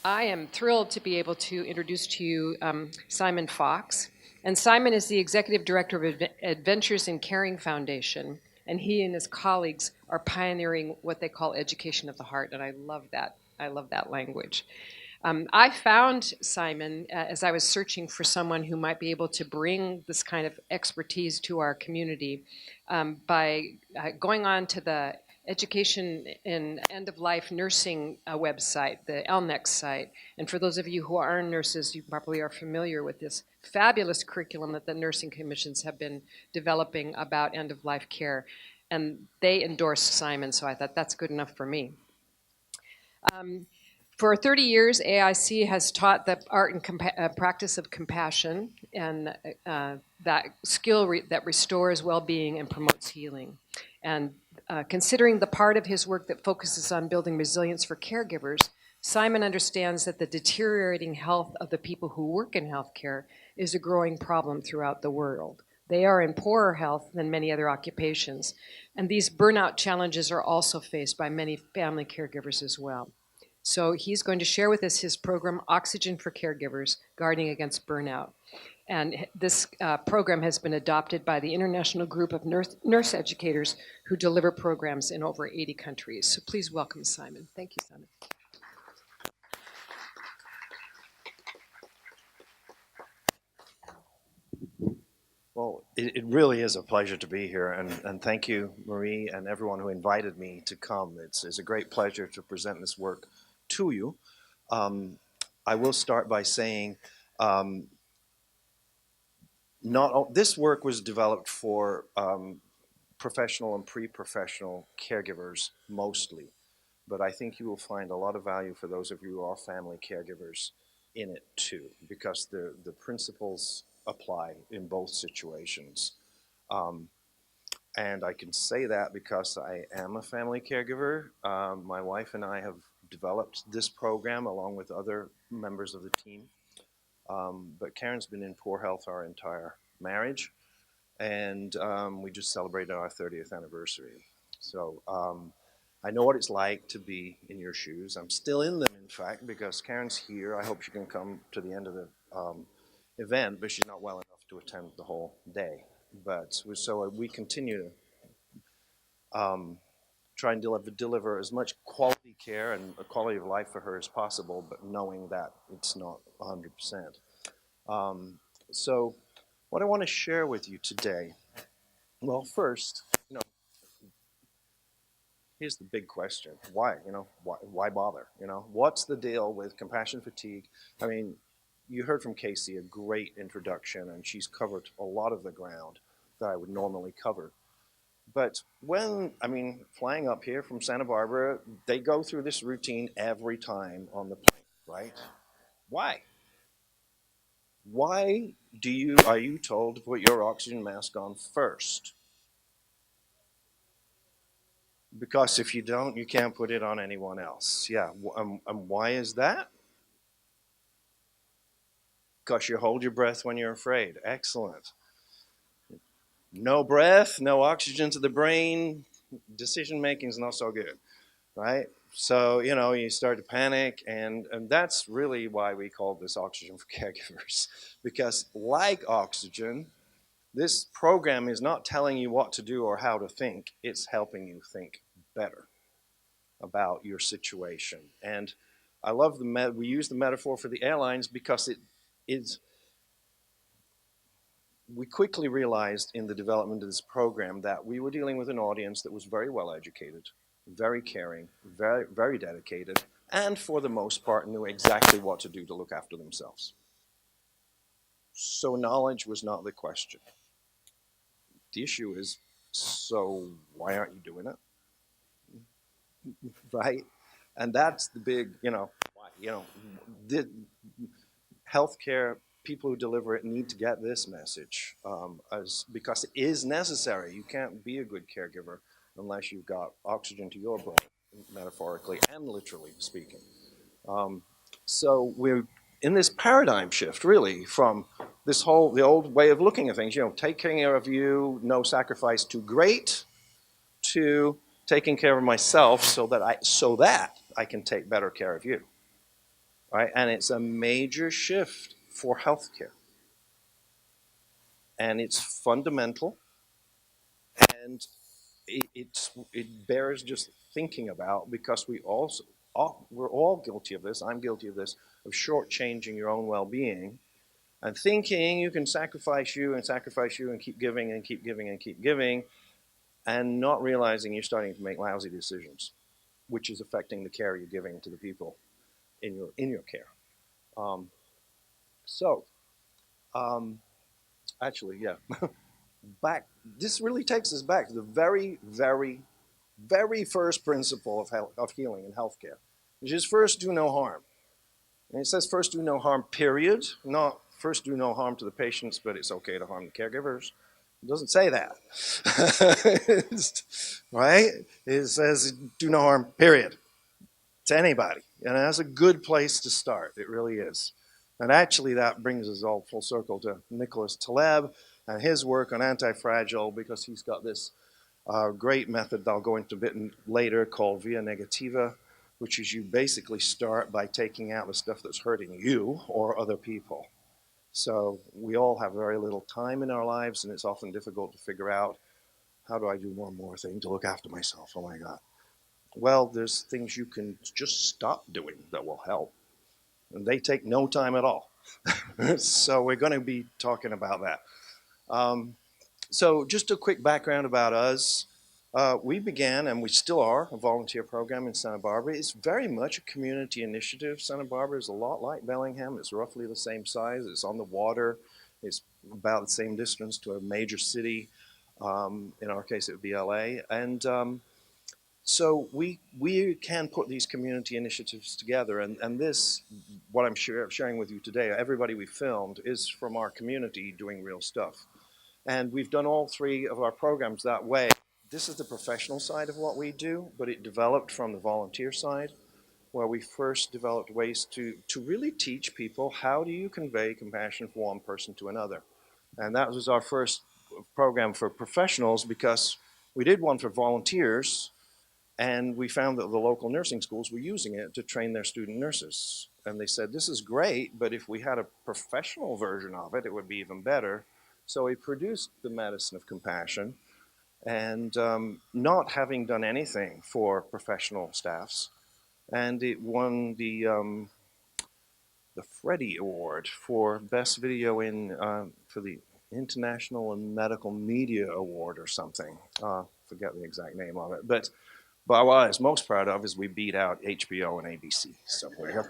I am thrilled to be able to introduce to you Simon Fox. And Simon is the Executive Director of Adventures in Caring Foundation. And he and his colleagues are pioneering what they call education of the heart. And I love that. I love that language. I found Simon as I was searching for someone who might be able to bring this kind of expertise to our community by going on to the Education in End of Life Nursing website, the LNEX site. And for those of you who are nurses, you probably are familiar with this fabulous curriculum that the nursing commissions have been developing about end of life care. And they endorsed Simon, so I thought that's good enough for me. For 30 years, AIC has taught the art and practice of compassion and that skill that restores well-being and promotes healing. And considering the part of his work that focuses on building resilience for caregivers, Simon understands that the deteriorating health of the people who work in healthcare is a growing problem throughout the world. They are in poorer health than many other occupations, and these burnout challenges are also faced by many family caregivers as well. So he's going to share with us his program, Oxygen for Caregivers, Guarding Against Burnout. And this program has been adopted by the International Group of Nurse Educators who deliver programs in over 80 countries. So please welcome Simon. Thank you, Simon. Well, it really is a pleasure to be here, and thank you, Marie, and everyone who invited me to come. It's a great pleasure to present this work to you. I will start by saying this work was developed for professional and pre-professional caregivers mostly, but I think you will find a lot of value for those of you who are family caregivers in it too, because the principles apply in both situations. And I can say that because I am a family caregiver. My wife and I have developed this program along with other members of the team. But Karen's been in poor health our entire marriage, and we just celebrated our 30th anniversary. So I know what it's like to be in your shoes. I'm still in them, in fact, because Karen's here. I hope she can come to the end of the event, but she's not well enough to attend the whole day. But we continue to try and deliver as much quality care and a quality of life for her as possible, but knowing that it's not 100%. So what I want to share with you today, well, first, here's the big question. Why? Why bother? What's the deal with compassion fatigue? I mean, you heard from Casey a great introduction, and she's covered a lot of the ground that I would normally cover. But flying up here from Santa Barbara, they go through this routine every time on the plane, right? Why? Why are you told to put your oxygen mask on first? Because if you don't, you can't put it on anyone else. Yeah, why is that? Because you hold your breath when you're afraid. Excellent. No breath, no oxygen to the brain, decision making is not so good, right? So, you start to panic, and that's really why we call this Oxygen for Caregivers. Because like oxygen, this program is not telling you what to do or how to think, it's helping you think better about your situation. And I love we use the metaphor for the airlines because we quickly realized in the development of this program that we were dealing with an audience that was very well educated, very caring, very, very dedicated, and for the most part knew exactly what to do to look after themselves. So knowledge was not the question. The issue is, so why aren't you doing it? Right? And that's the big, why, the healthcare people who deliver it need to get this message because it is necessary. You can't be a good caregiver unless you've got oxygen to your brain, metaphorically and literally speaking. So we're in this paradigm shift, really, from the old way of looking at things, taking care of you, no sacrifice too great, to taking care of myself so that I can take better care of you. right? And it's a major shift for healthcare. And it's fundamental, and it bears just thinking about, because we're all guilty of this. I'm guilty of this, of shortchanging your own well-being and thinking you can sacrifice you and sacrifice you and keep giving and keep giving and keep giving, and not realizing you're starting to make lousy decisions, which is affecting the care you're giving to the people in your care. Um, so, um, actually, yeah, back. This really takes us back to the very, very, very first principle of healing in healthcare, which is first do no harm. And it says first do no harm, period. Not first do no harm to the patients, but it's okay to harm the caregivers. It doesn't say that. Right? It says do no harm, period, to anybody. And that's a good place to start. It really is. And actually, that brings us all full circle to Nicholas Taleb and his work on anti-fragile, because he's got this great method that I'll go into a bit later called via negativa, which is you basically start by taking out the stuff that's hurting you or other people. So we all have very little time in our lives, and it's often difficult to figure out, how do I do one more thing to look after myself? Oh my God. Well, there's things you can just stop doing that will help, and they take no time at all. So we're going to be talking about that. Um, So just a quick background about us. We began, and we still are, a volunteer program in Santa Barbara. It's very much a community initiative. Santa Barbara is a lot like Bellingham. It's roughly the same size. It's on the water. It's about the same distance to a major city. In our case, it would be LA. And so we can put these community initiatives together. And this, what I'm sharing with you today, everybody we filmed is from our community doing real stuff. And we've done all three of our programs that way. This is the professional side of what we do, but it developed from the volunteer side, where we first developed ways to really teach people, how do you convey compassion from one person to another. And that was our first program for professionals, because we did one for volunteers, and we found that the local nursing schools were using it to train their student nurses. And they said, this is great, but if we had a professional version of it, it would be even better. So we produced the medicine of compassion, and not having done anything for professional staffs. And it won the Freddie Award for Best Video for the International and Medical Media Award or something. Forget the exact name of it. But what I was most proud of is we beat out HBO and ABC. So there you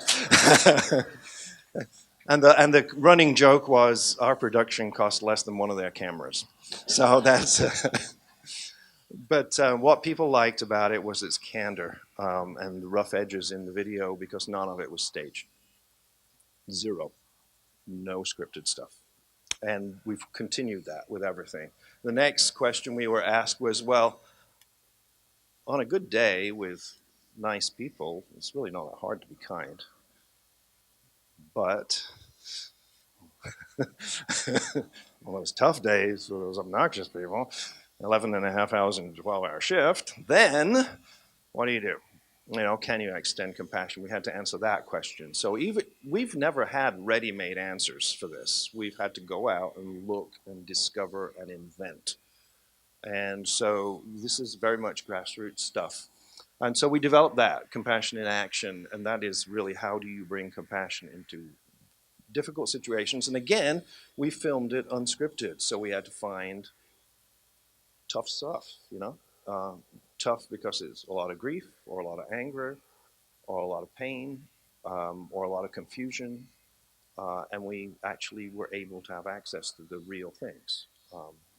go. And the running joke was our production cost less than one of their cameras. So that's. But what people liked about it was its candor and the rough edges in the video, because none of it was staged. Zero. No scripted stuff. And we've continued that with everything. The next question we were asked was, well, on a good day with nice people, it's really not that hard to be kind. But on those tough days with those obnoxious people, 11 and a half hours in a 12-hour shift, then what do you do? You know, can you extend compassion? We had to answer that question. So we've never had ready-made answers for this. We've had to go out and look and discover and invent. And so this is very much grassroots stuff. And so we developed that, compassion in action, and that is really, how do you bring compassion into difficult situations? And again, we filmed it unscripted, so we had to find tough stuff, you know? Tough because it's a lot of grief, or a lot of anger, or a lot of pain, or a lot of confusion. And we actually were able to have access to the real things.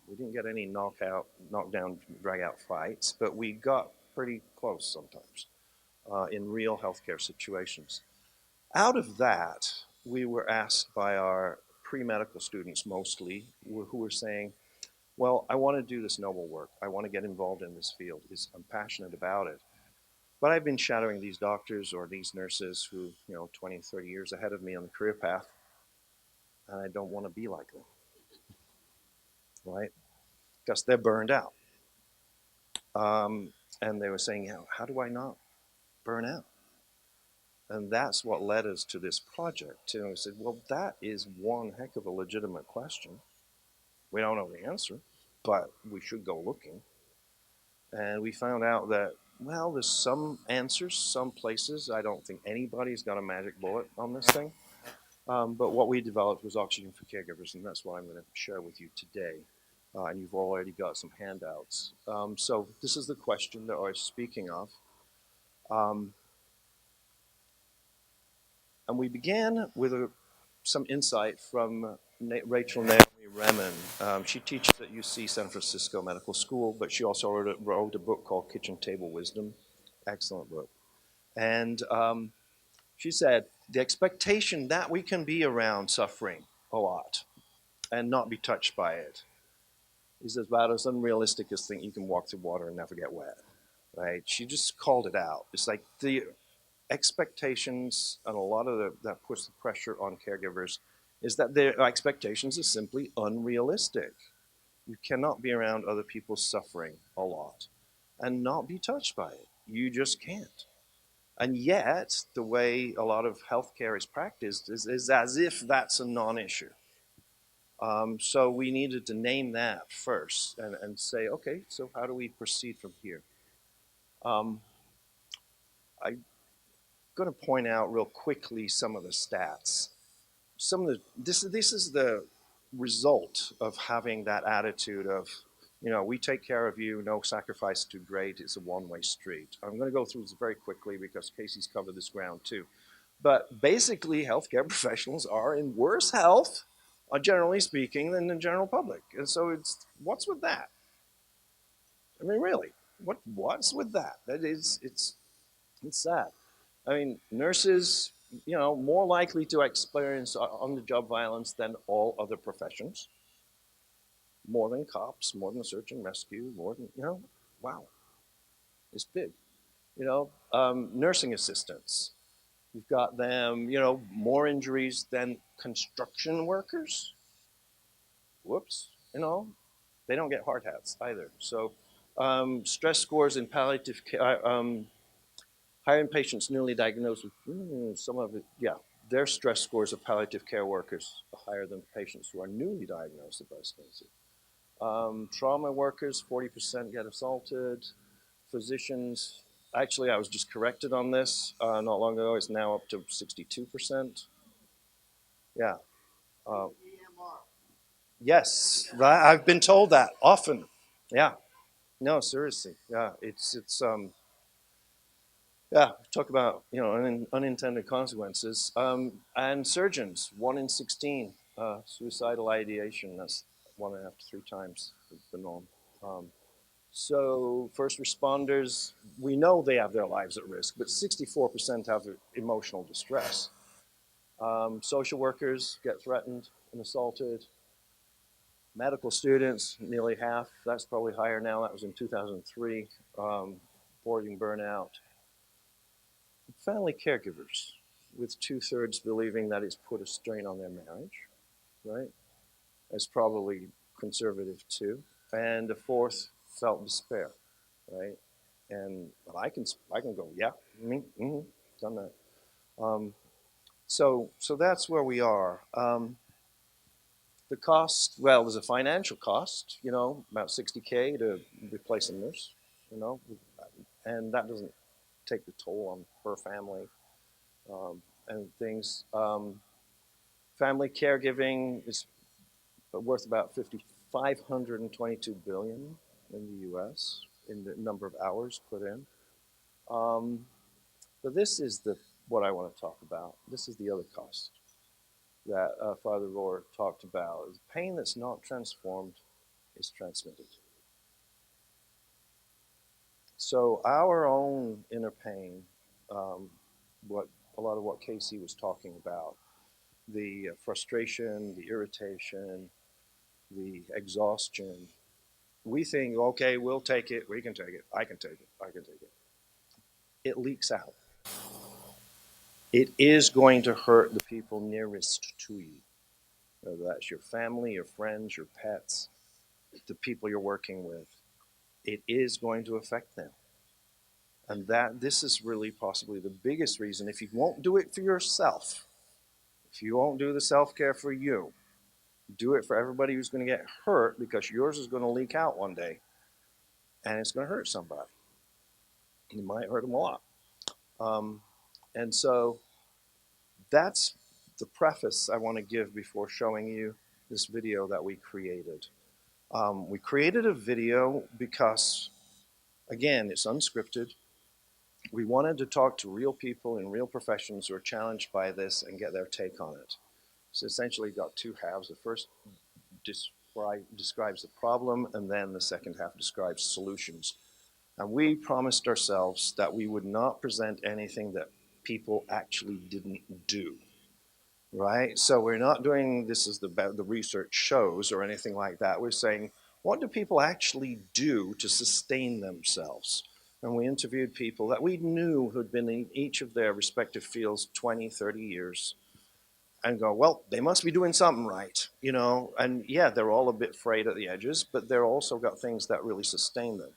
We didn't get any knockdown, drag out fights, but we got pretty close sometimes in real healthcare situations. Out of that, we were asked by our pre-medical students mostly, who were saying, well, I want to do this noble work. I want to get involved in this field. I'm passionate about it. But I've been shadowing these doctors or these nurses who, 20, 30 years ahead of me on the career path, and I don't want to be like them, right? Because they're burned out. And they were saying, how do I not burn out? And that's what led us to this project. And we said, well, that is one heck of a legitimate question. We don't know the answer, but we should go looking. And we found out that, well, there's some answers, some places. I don't think anybody's got a magic bullet on this thing. But what we developed was Oxygen for Caregivers, and that's what I'm going to share with you today. And you've already got some handouts. So this is the question that I was speaking of. Um, and we began with some insight from Rachel Naomi Remen. She teaches at UC San Francisco Medical School, but she also wrote a book called Kitchen Table Wisdom. Excellent book. And she said, the expectation that we can be around suffering a lot and not be touched by it is about as unrealistic as think you can walk through water and never get wet, right? She just called it out. It's like the expectations, and a lot of that puts the pressure on caregivers, is that their expectations are simply unrealistic. You cannot be around other people suffering a lot and not be touched by it. You just can't. And yet, the way a lot of healthcare is practiced is as if that's a non-issue. So we needed to name that first and say, okay, so how do we proceed from here? Um, I'm going to point out real quickly some of the stats. This is the result of having that attitude of, we take care of you, no sacrifice too great. It's a one-way street. I'm going to go through this very quickly because Casey's covered this ground too. But basically, healthcare professionals are in worse health, generally speaking, than the general public. And so what's with that? I mean, really, what's with that? It's sad. I mean, nurses, more likely to experience on-the-job violence than all other professions, more than cops, more than search and rescue, more than, wow, it's big. Nursing assistants, you've got them, more injuries than construction workers. Whoops, they don't get hard hats either. So stress scores in palliative care, higher in patients newly diagnosed with some of it, yeah, their stress scores of palliative care workers are higher than patients who are newly diagnosed with breast cancer. Trauma workers, 40% get assaulted. Physicians, actually, I was just corrected on this not long ago. It's now up to 62%. Yeah. Uh, yes, I've been told that often. Yeah. No, seriously. Yeah, yeah, talk about unintended consequences. And surgeons, 1 in 16 suicidal ideation. That's 1.5 to 3 times the norm. So first responders, we know they have their lives at risk, but 64% have emotional distress. Social workers get threatened and assaulted. Medical students, nearly half. That's probably higher now. That was in 2003. Boarding burnout. Family caregivers, with 2/3 believing that it's put a strain on their marriage, right? That's probably conservative too. And a fourth felt despair, right? And I can go, yeah, done that. So that's where we are. The cost, well, there's a financial cost, about 60K to replace a nurse, and that doesn't take the toll on per family and things. Family caregiving is worth about 522 billion in the U.S. in the number of hours put in. But this is what I want to talk about. This is the other cost that Father Rohr talked about. Pain that's not transformed is transmitted. So our own inner pain, what a lot of what Casey was talking about, the frustration, the irritation, the exhaustion. We think, okay, we'll take it, we can take it, I can take it, I can take it. It leaks out. It is going to hurt the people nearest to you, whether that's your family, your friends, your pets, the people you're working with. It is going to affect them. And that this is really possibly the biggest reason. If you won't do it for yourself, if you won't do the self-care for you, do it for everybody who's going to get hurt, because yours is going to leak out one day and it's going to hurt somebody. You might hurt them a lot. Um, and so that's the preface I want to give before showing you this video that we created. We created a video because, again, it's unscripted. We wanted to talk to real people in real professions who are challenged by this and get their take on it. So essentially got two halves. The first describes the problem, and then the second half describes solutions. And we promised ourselves that we would not present anything that people actually didn't do, right? So we're not doing this as the research shows or anything like that. We're saying, what do people actually do to sustain themselves? And we interviewed people that we knew who'd been in each of their respective fields 20, 30 years, and go, well, they must be doing something right, you know? And yeah, they're all a bit frayed at the edges, but they're also got things that really sustain them.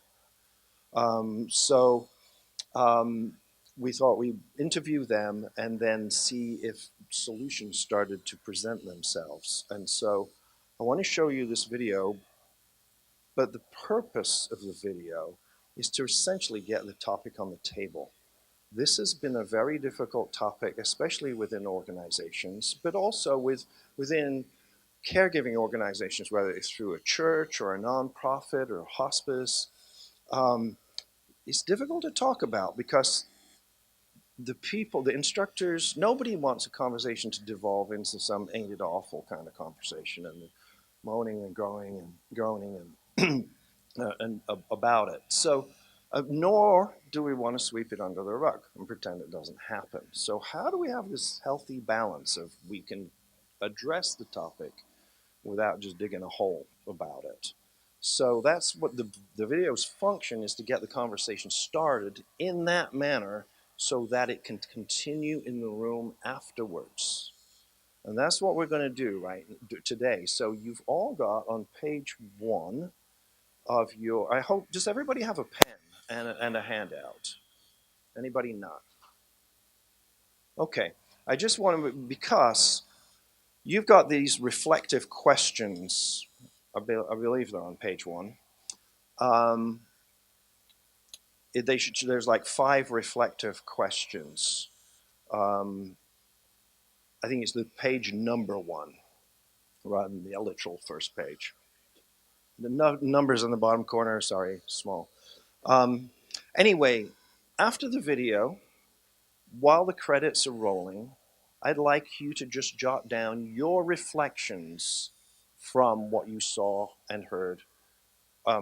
We thought we'd interview them and then see if solutions started to present themselves. And so I want to show you this video, but the purpose of the video is to essentially get the topic on the table. This has been a very difficult topic, especially within organizations, but also within caregiving organizations, whether it's through a church or a nonprofit or a hospice. It's difficult to talk about because the people, the instructors, nobody wants a conversation to devolve into some ain't it awful kind of conversation and moaning and groaning and about it. So, nor do we want to sweep it under the rug and pretend it doesn't happen. So how do we have this healthy balance of we can address the topic without just digging a hole about it? So that's what the video's function is, to get the conversation started in that manner so that it can continue in the room afterwards. And that's what we're going to do today. So you've all got on page 1 of your, I hope, does everybody have a pen and a handout? Anybody not? Okay. I just want to, because you've got these reflective questions, I believe they're on page 1. There's like 5 reflective questions. I think it's the page number 1, rather than the literal first page. The numbers in the bottom corner, sorry, small. Anyway, after the video, while the credits are rolling, I'd like you to just jot down your reflections from what you saw and heard,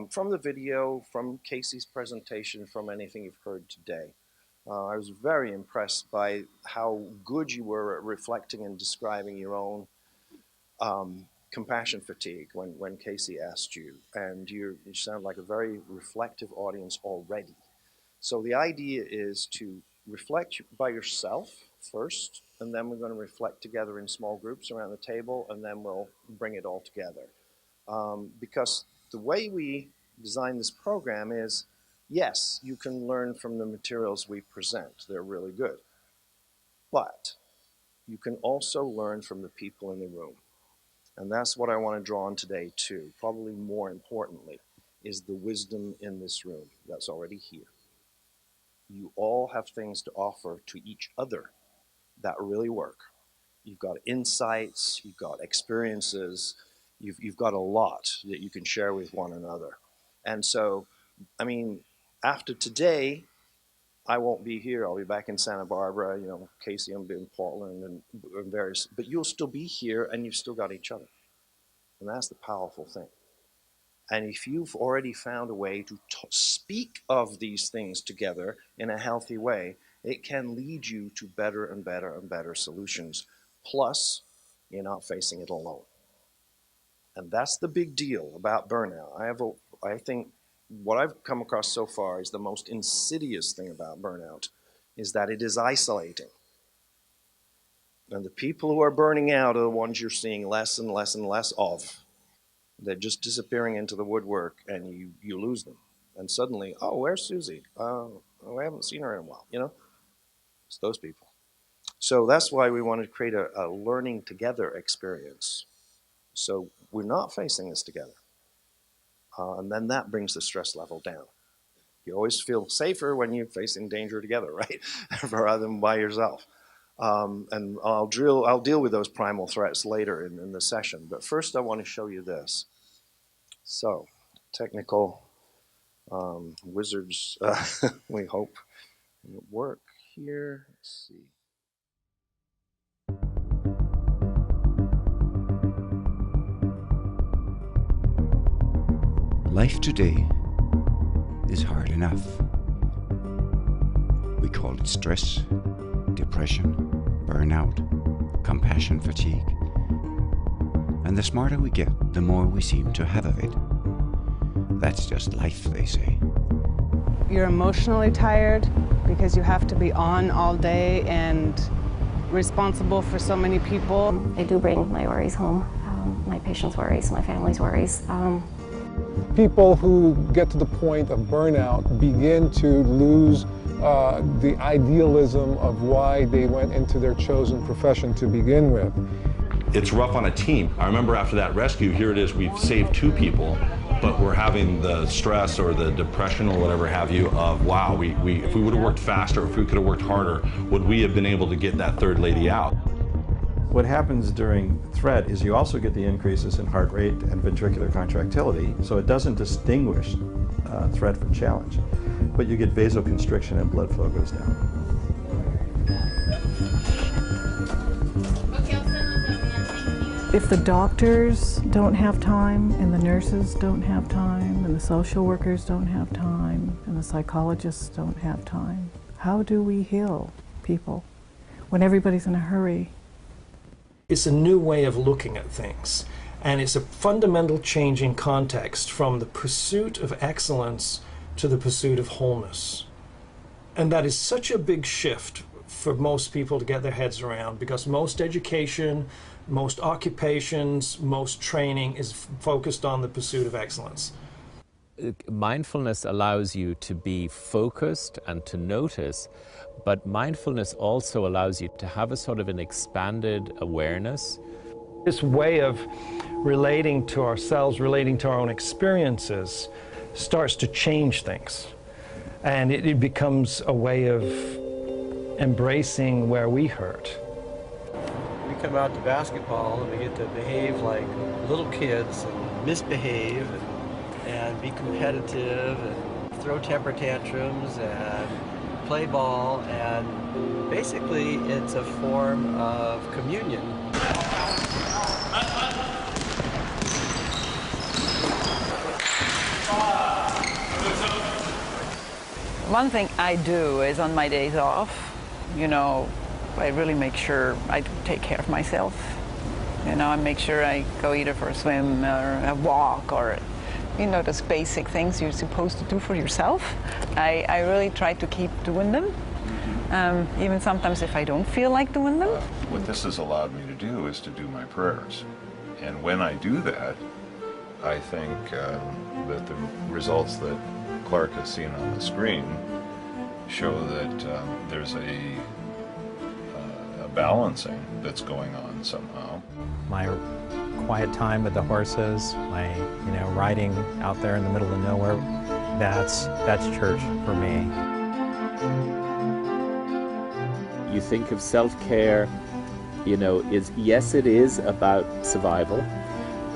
from the video, from Casey's presentation, from anything you've heard today. I was very impressed by how good you were at reflecting and describing your own compassion fatigue when Casey asked you. And you sound like a very reflective audience already. So the idea is to reflect by yourself first, and then we're going to reflect together in small groups around the table, and then we'll bring it all together. Because the way we design this program is, yes, you can learn from the materials we present. They're really good. But you can also learn from the people in the room. And that's what I want to draw on today too. Probably more importantly is the wisdom in this room that's already here. You all have things to offer to each other that really work. You've got insights, you've got experiences, you've got a lot that you can share with one another. And so, I mean, after today, I won't be here. I'll be back in Santa Barbara, you know, Casey, I'm in Portland and various, but you'll still be here and you've still got each other. And that's the powerful thing. And if you've already found a way to speak of these things together in a healthy way, it can lead you to better and better and better solutions. Plus, you're not facing it alone. And that's the big deal about burnout. I think what I've come across so far is the most insidious thing about burnout is that it is isolating. And the people who are burning out are the ones you're seeing less and less and less of. They're just disappearing into the woodwork, and you lose them. And suddenly, oh, where's Susie? Oh, I haven't seen her in a while, It's those people. So that's why we wanted to create a learning together experience. So we're not facing this together. And then that brings the stress level down. You always feel safer when you're facing danger together, right? Rather than by yourself. And I'll deal with those primal threats later in the session. But first I want to show you this. So, technical wizards, we hope it'll work here. Let's see. Life today is hard enough. We call it stress, depression, burnout, compassion fatigue. And the smarter we get, the more we seem to have of it. That's just life, they say. You're emotionally tired because you have to be on all day and responsible for so many people. I do bring my worries home, my patients' worries, my family's worries. People who get to the point of burnout begin to lose the idealism of why they went into their chosen profession to begin with. It's rough on a team. I remember after that rescue, here it is, we've saved 2 people, but we're having the stress or the depression or whatever have you of, wow, if we would have worked faster, if we could have worked harder, would we have been able to get that 3rd lady out? What happens during threat is you also get the increases in heart rate and ventricular contractility, so it doesn't distinguish threat from challenge, but you get vasoconstriction and blood flow goes down. If the doctors don't have time, and the nurses don't have time, and the social workers don't have time, and the psychologists don't have time, how do we heal people when everybody's in a hurry? It's a new way of looking at things, and it's a fundamental change in context from the pursuit of excellence to the pursuit of wholeness. And that is such a big shift for most people to get their heads around, because most education, most occupations, most training is focused on the pursuit of excellence. Mindfulness allows you to be focused and to notice, but mindfulness also allows you to have a sort of an expanded awareness. This way of relating to ourselves, relating to our own experiences, starts to change things. And it becomes a way of embracing where we hurt. We come out to basketball and we get to behave like little kids and misbehave and be competitive and throw temper tantrums and play ball, and basically it's a form of communion. One thing I do is on my days off, I really make sure I take care of myself. I make sure I go either for a swim or a walk or, those basic things you're supposed to do for yourself. I really try to keep doing them, even sometimes if I don't feel like doing them. What this has allowed me to do is to do my prayers. And when I do that, I think that the results that Clark has seen on the screen show that there's a balancing that's going on somehow. My quiet time with the horses, my riding out there in the middle of nowhere, that's church for me. You think of self-care, yes, it is about survival,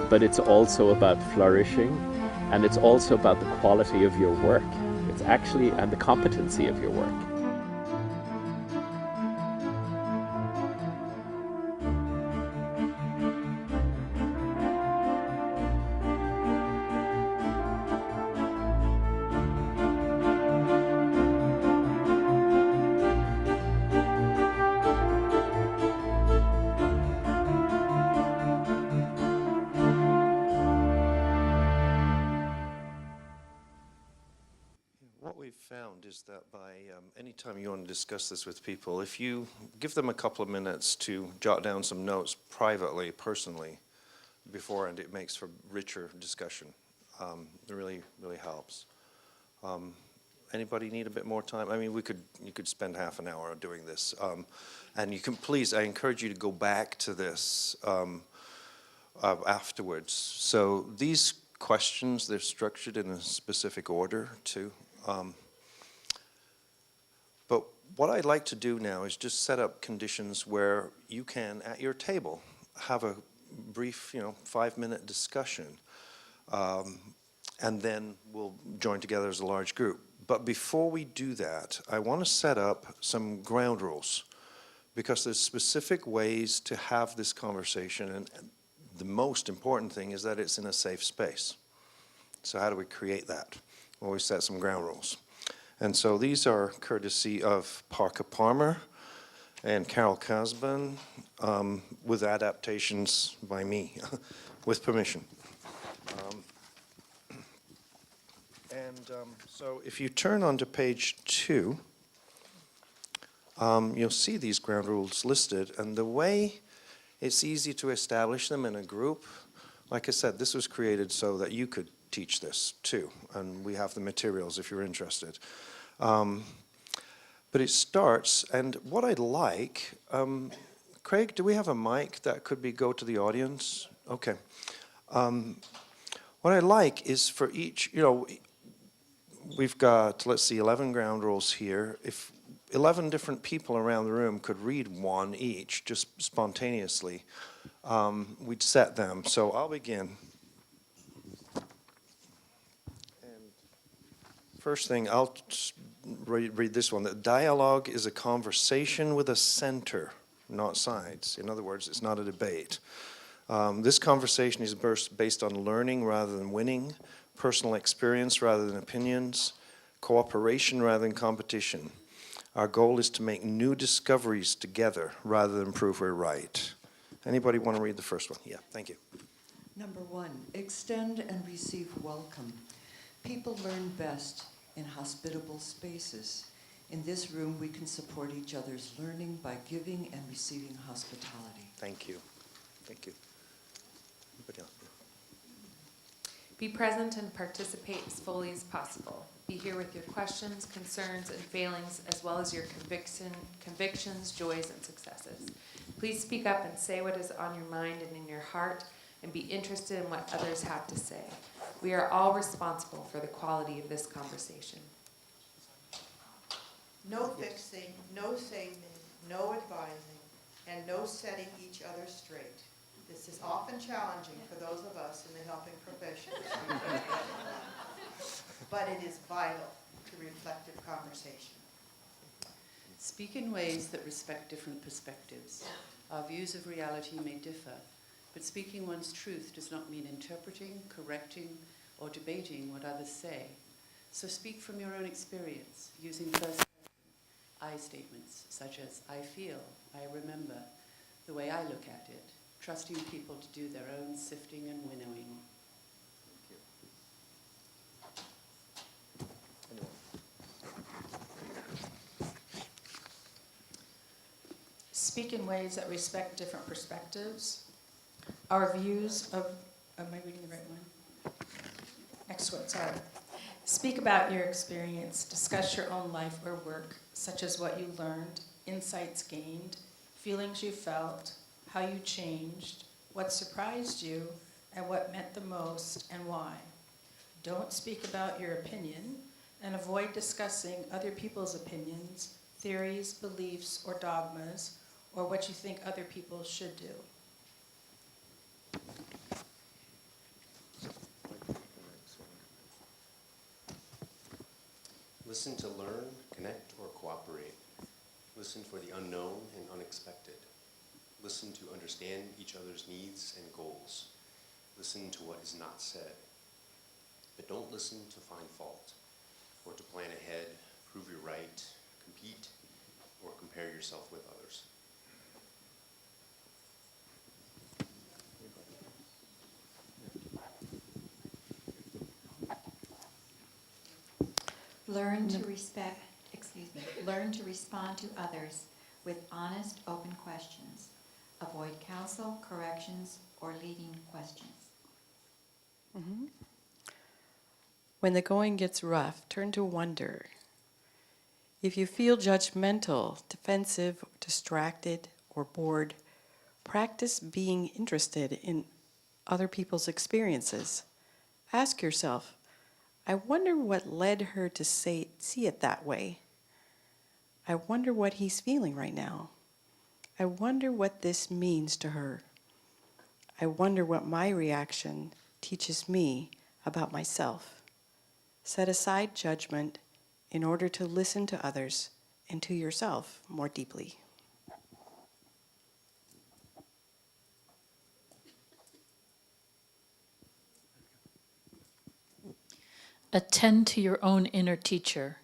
but it's also about flourishing, and it's also about the quality of your work. It's actually, and the competency of your work. What we've found is that by anytime you want to discuss this with people, if you give them a couple of minutes to jot down some notes privately, personally, beforehand, it makes for richer discussion. It really, really helps. Anybody need a bit more time? I mean, you could spend half an hour doing this. And you can please, I encourage you to go back to this afterwards. So these questions, they're structured in a specific order too. But what I'd like to do now is just set up conditions where you can, at your table, have a brief, 5-minute discussion. And then we'll join together as a large group. But before we do that, I want to set up some ground rules, because there's specific ways to have this conversation, and the most important thing is that it's in a safe space. So how do we create that? Well, we set some ground rules. And so these are courtesy of Parker Palmer and Carol Casban, with adaptations by me, with permission. So if you turn onto page 2, you'll see these ground rules listed, and the way it's easy to establish them in a group, like I said, this was created so that you could teach this too, and we have the materials if you're interested. But it starts, and what I'd like, Craig, do we have a mic that could go to the audience? Okay. What I like is for each, we've got, let's see, 11 ground rules here. If 11 different people around the room could read one each, just spontaneously, we'd set them. So I'll begin. And first thing, I'll read this one. That dialogue is a conversation with a center, not sides. In other words, it's not a debate. This conversation is based on learning rather than winning, personal experience rather than opinions, cooperation rather than competition. Our goal is to make new discoveries together rather than prove we're right. Anybody want to read the first one? Yeah, thank you. Number 1, extend and receive welcome. People learn best in hospitable spaces. In this room, we can support each other's learning by giving and receiving hospitality. Thank you. Thank you. Anybody else? Be present and participate as fully as possible. Be here with your questions, concerns, and failings, as well as your convictions, joys, and successes. Please speak up and say what is on your mind and in your heart, and be interested in what others have to say. We are all responsible for the quality of this conversation. No fixing, no saving, no advising, and no setting each other straight. This is often challenging for those of us in the helping professions. But it is vital to reflective conversation. Speak in ways that respect different perspectives. Our views of reality may differ, but speaking one's truth does not mean interpreting, correcting, or debating what others say. So speak from your own experience, using first-person I statements, such as, I feel, I remember, the way I look at it, trusting people to do their own sifting and winnowing. Speak in ways that respect different perspectives. Our views of, am I reading the right one? Next one, sorry. Speak about your experience. Discuss your own life or work, such as what you learned, insights gained, feelings you felt, how you changed, what surprised you, and what meant the most and why. Don't speak about your opinion, and avoid discussing other people's opinions, theories, beliefs, or dogmas, or what you think other people should do. Listen to learn, connect, or cooperate. Listen for the unknown and unexpected. Listen to understand each other's needs and goals. Listen to what is not said. But don't listen to find fault, or to plan ahead, prove you're right, compete, or compare yourself with others. Learn to learn to respond to others with honest, open questions. Avoid counsel, corrections, or leading questions. When the going gets rough, turn to wonder. If you feel judgmental, defensive, distracted, or bored, practice being interested in other people's experiences. Ask yourself, I wonder what led her to see it that way. I wonder what he's feeling right now. I wonder what this means to her. I wonder what my reaction teaches me about myself. Set aside judgment in order to listen to others and to yourself more deeply. Attend to your own inner teacher.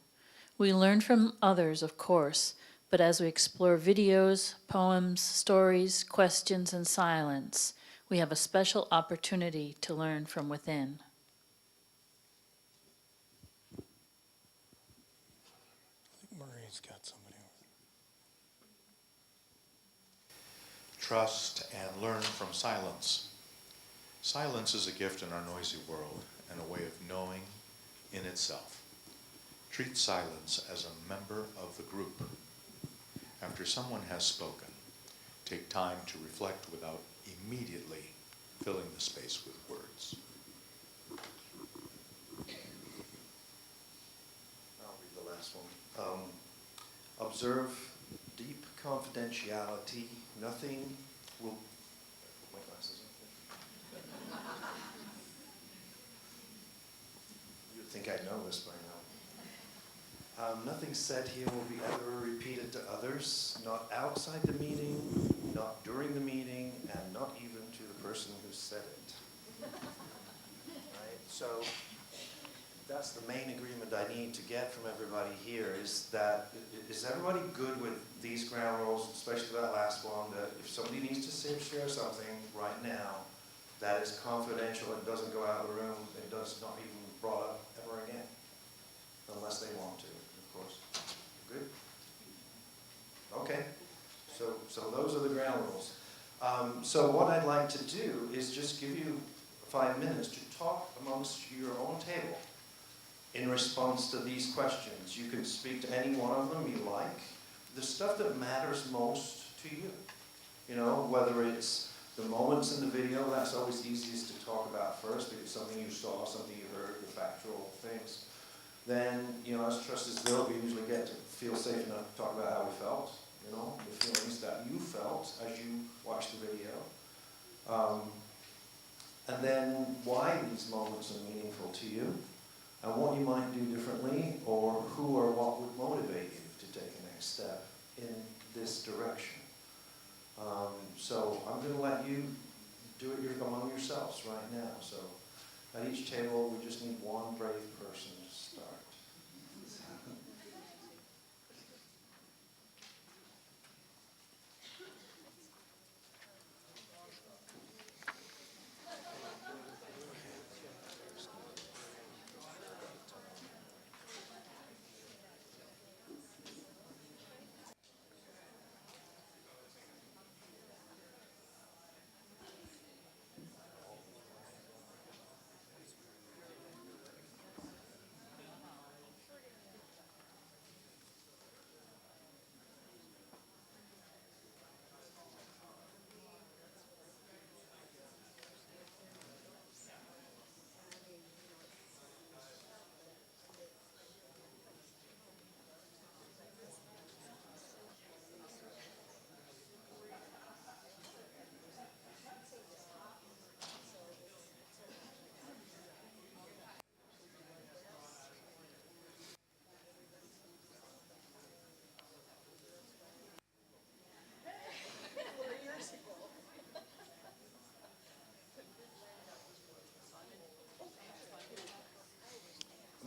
We learn from others, of course, but as we explore videos, poems, stories, questions, and silence, we have a special opportunity to learn from within. Marie's got somebody over there. Trust and learn from silence. Silence is a gift in our noisy world and a way of knowing in itself. Treat silence as a member of the group. After someone has spoken, take time to reflect without immediately filling the space with words. I'll read the last one. Observe deep confidentiality. Nothing will... My glasses on. You'd think I know this by now. Nothing said here will be ever repeated to others, not outside the meeting, not during the meeting, and not even to the person who said it. Right? So that's the main agreement I need to get from everybody here, is that, is everybody good with these ground rules, especially that last one, that if somebody needs to share something right now, that is confidential and doesn't go out of the room, it does not even brought up ever again, unless they want to, of course. Good? Okay, so those are the ground rules. So what I'd like to do is just give you 5 minutes to talk amongst your own table in response to these questions. You can speak to any one of them you like. The stuff that matters most to you. You know, whether it's the moments in the video, that's always easiest to talk about first, if it's something you saw, something you heard, the factual things. Then, you know, as Trust is built, we usually get to feel safe enough to talk about how we felt, you know, the feelings that you felt as you watched the video. And then why these moments are meaningful to you, and what you might do differently, or who or what would motivate you to take a next step in this direction. So I'm going to let you do it among yourselves right now. So at each table, we just need one brave person to start.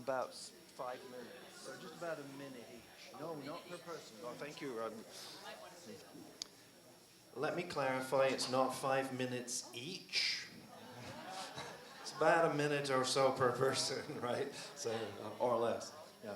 About 5 minutes, or just about a minute each. No, not per person. Oh, thank you. Let me clarify, it's not 5 minutes each. It's about a minute or so per person, right? So, or less, yeah.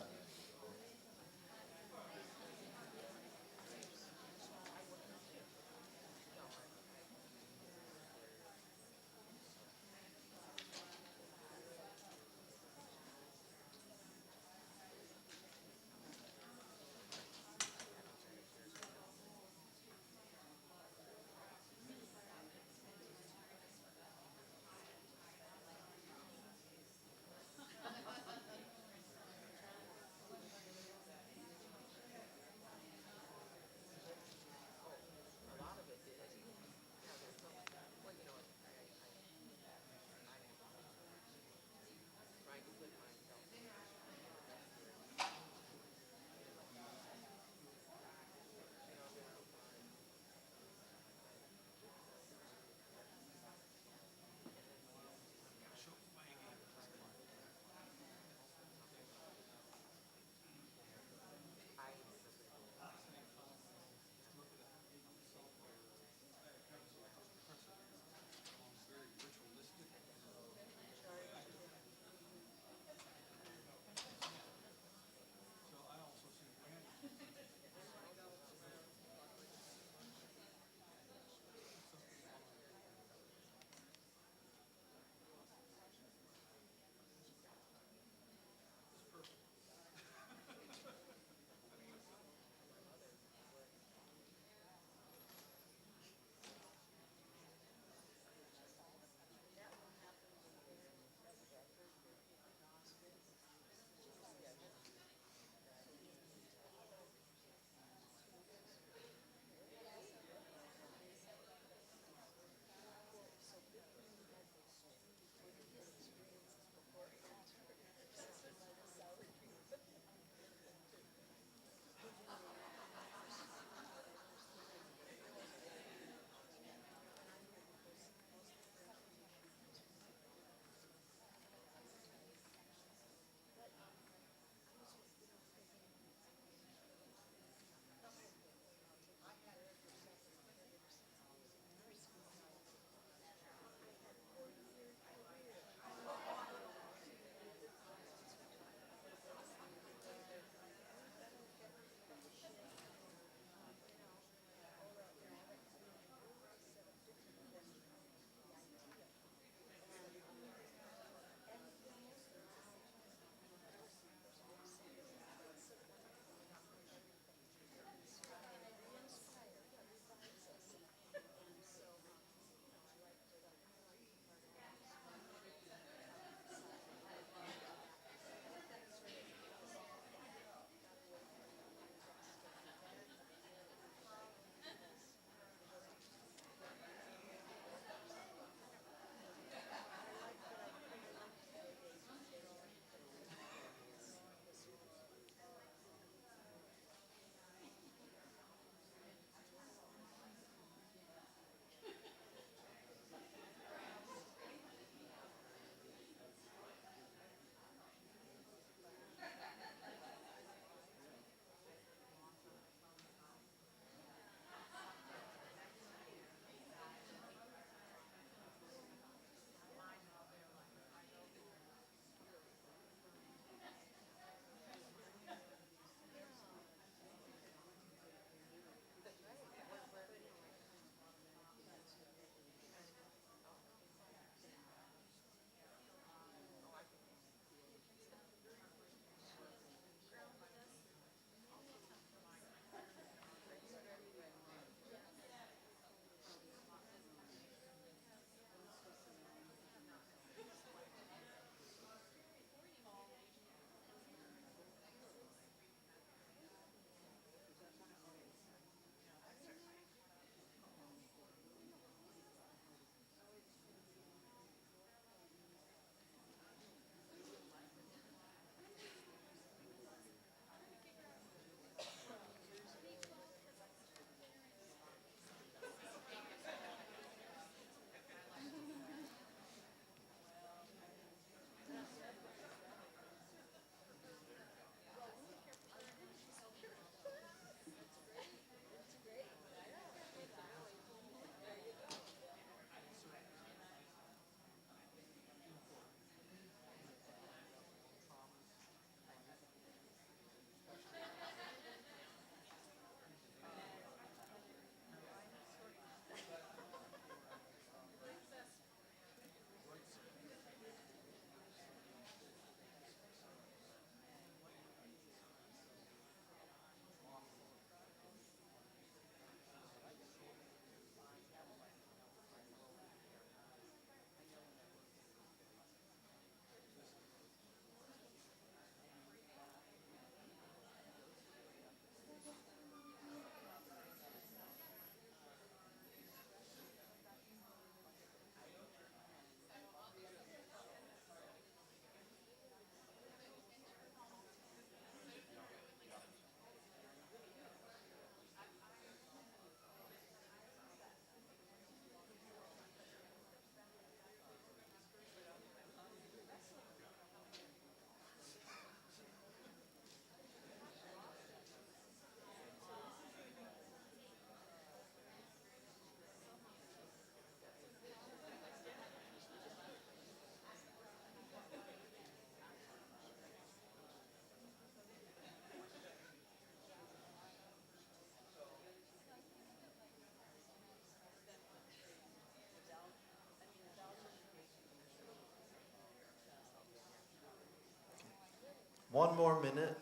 One more minute.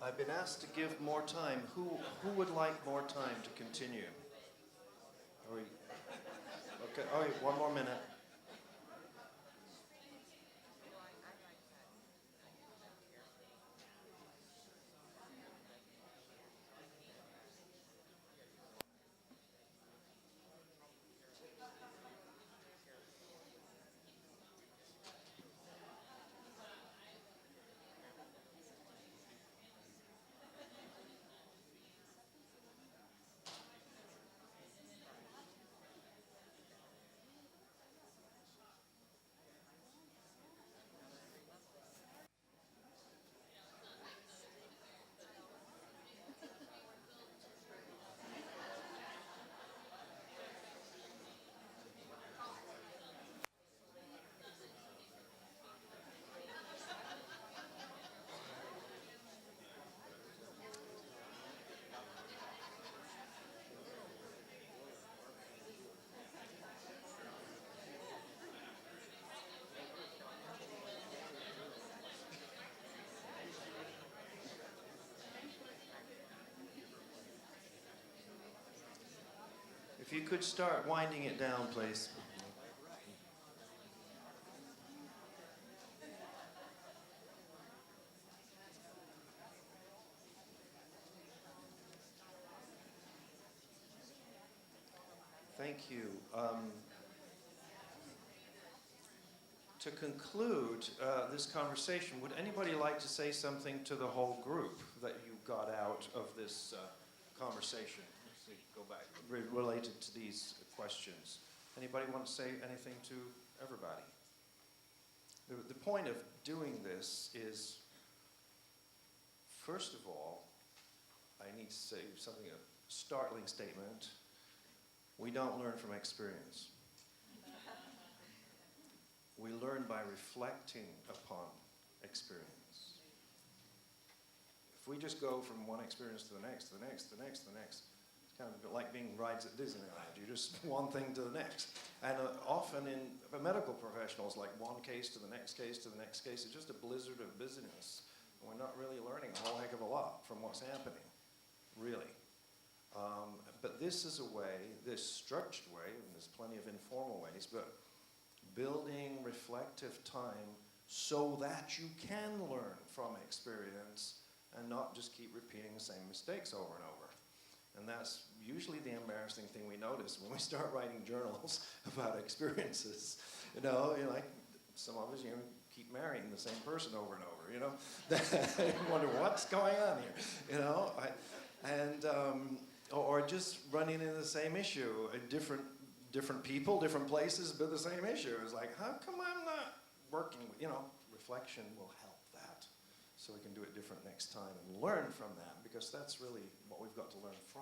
I've been asked to give more time. Who would like more time to continue? Are we, okay, all right, one more minute. If you could start winding it down, please. Thank you. To conclude this conversation, would anybody like to say something to the whole group that you got out of this conversation? Let's see, go back. Related to these questions. Anybody want to say anything to everybody? The point of doing this is, first of all, I need to say something, a startling statement. We don't learn from experience. We learn by reflecting upon experience. If we just go from one experience to the next, to the next, to the next, to the next, it's kind of like being rides at Disneyland. You just one thing to the next. And often in medical professionals, like one case to the next case to the next case, it's just a blizzard of busyness. And we're not really learning a whole heck of a lot from what's happening, really. But this is a way, this structured way, and there's plenty of informal ways, but building reflective time so that you can learn from experience and not just keep repeating the same mistakes over and over. And that's usually the embarrassing thing we notice when we start writing journals about experiences. You're like, some of us, keep marrying the same person over and over, You wonder what's going on here, or just running into the same issue, different people, different places, but the same issue. It's like, how come I'm not working with, reflection will help that. So we can do it different next time and learn from that, because that's really what we've got to learn from.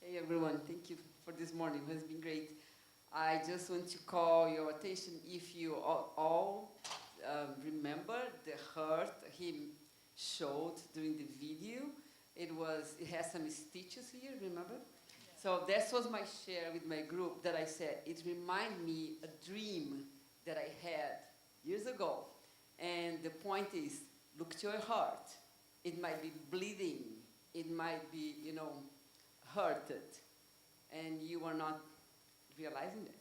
Hey everyone, thank you for this morning. It has been great. I just want to call your attention, if you all remember the hurt he showed during the video. It has some stitches here, remember? So that was my share with my group, that I said, it reminded me a dream that I had years ago. And the point is, look to your heart. It might be bleeding. It might be, hurted. And you are not realizing it.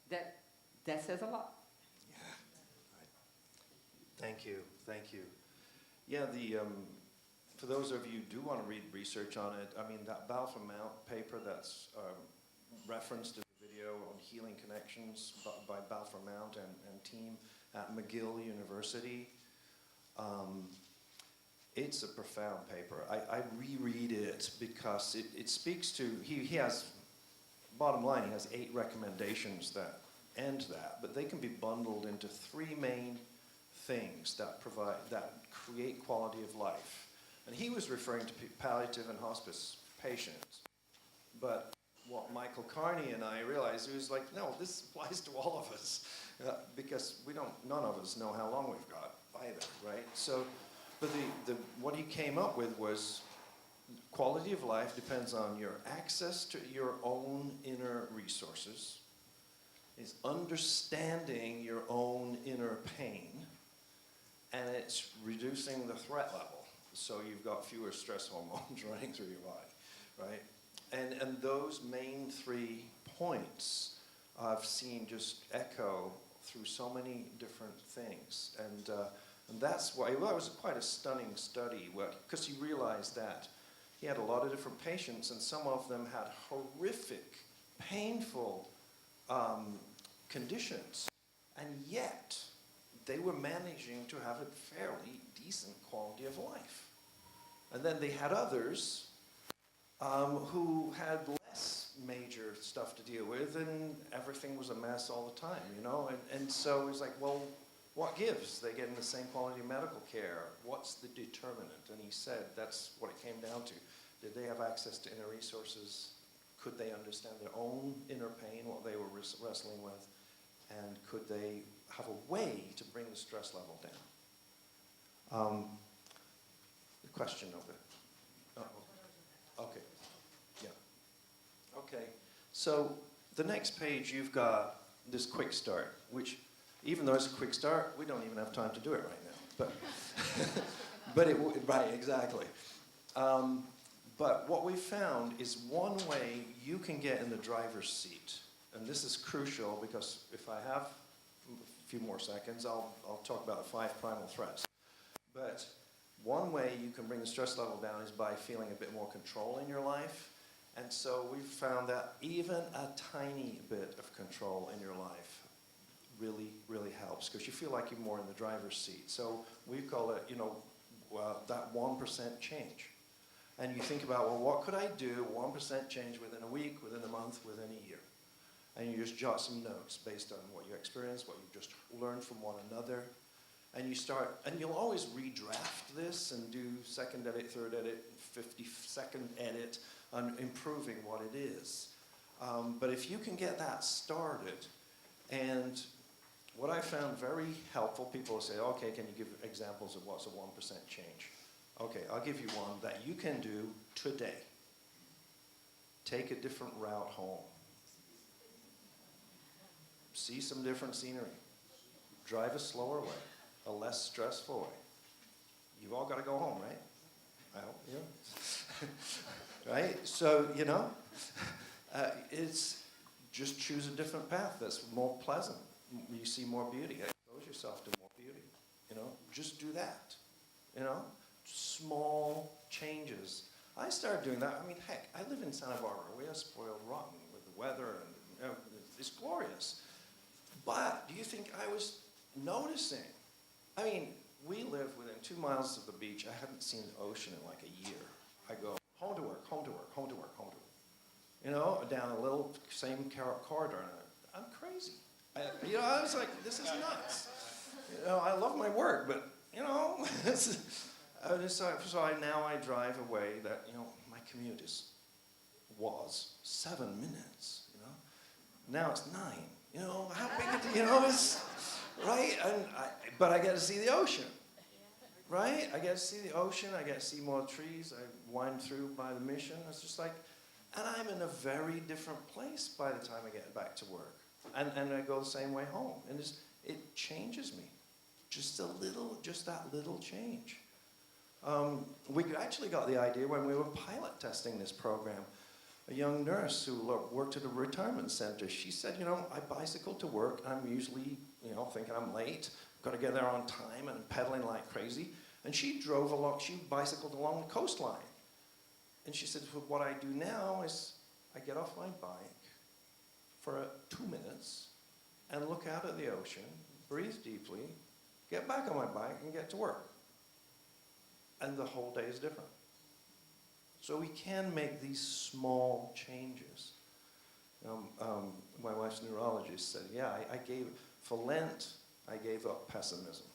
That says a lot. Yeah. Right. Thank you. Yeah, for those of you who do want to read research on it, that Balfour Mount paper that's referenced in the video on healing connections by Balfour Mount and team at McGill University, it's a profound paper. I reread it because it speaks to, he has, bottom line, he has 8 recommendations that end that, but they can be bundled into 3 main things that create quality of life. And he was referring to palliative and hospice patients. But what Michael Carney and I realized, it was like, no, this applies to all of us, because none of us know how long we've got either, right? So, but what he came up with was quality of life depends on your access to your own inner resources, is understanding your own inner pain, and it's reducing the threat level. So you've got fewer stress hormones running through your body, right? And those main 3 points I've seen just echo through so many different things. And that's why, it was quite a stunning study, because he realized that he had a lot of different patients, and some of them had horrific, painful conditions, and yet they were managing to have a fairly decent quality of life. And then they had others who had less major stuff to deal with, and everything was a mess all the time, And so it was like, well, what gives? They get in the same quality of medical care. What's the determinant? And he said that's what it came down to. Did they have access to inner resources? Could they understand their own inner pain, what they were wrestling with? And could they have a way to bring the stress level down? The question of it. Oh, okay. Yeah. Okay. So the next page, you've got this quick start, which, even though it's a quick start, we don't even have time to do it right now. But right, exactly. But what we found is one way you can get in the driver's seat, and this is crucial because if I have a few more seconds, I'll talk about the 5 primal threats. But one way you can bring the stress level down is by feeling a bit more control in your life. And so we've found that even a tiny bit of control in your life really, really helps, because you feel like you're more in the driver's seat. So we call it, that 1% change. And you think about, well, what could I do, 1% change within a week, within a month, within a year? And you just jot some notes based on what you experienced, what you just learned from one another. And you start, and you'll always redraft this and do 2nd edit, 3rd edit, 52nd edit on improving what it is. But if you can get that started, and what I found very helpful, people will say, okay, can you give examples of what's a 1% change? Okay, I'll give you one that you can do today. Take a different route home. See some different scenery. Drive a slower way, a less stressful way. You've all got to go home, right? I hope, yeah. Right? So, it's just choose a different path that's more pleasant. You see more beauty. Expose yourself to more beauty. Just do that. small changes. I started doing that. I mean, heck, I live in Santa Barbara. We are spoiled rotten with the weather, and you know, it's glorious. But do you think I was noticing? I mean, we live within 2 miles of the beach. I haven't seen the ocean in like a year. I go home to work, home to work, home to work, home to work. You know, down a little same corridor. And I'm crazy. I was like, this is nuts. You know, I love my work, but you know, so now I drive away. That my commute was 7 minutes. You know, now it's 9. You know, how big? It's right. But I get to see the ocean. Right? I get to see the ocean. I get to see more trees. I wind through by the Mission. It's just like, and I'm in a very different place by the time I get back to work. And I go the same way home. And it changes me. Just that little change. We actually got the idea when we were pilot testing this program. A young nurse who worked at a retirement center, she said, I bicycle to work. I'm usually, thinking I'm late. Got to get there on time and pedaling like crazy. And she bicycled along the coastline. And she said, well, what I do now is I get off my bike for 2 minutes and look out at the ocean, breathe deeply, get back on my bike and get to work. And the whole day is different. So we can make these small changes. My wife's neurologist said, for Lent, I gave up pessimism.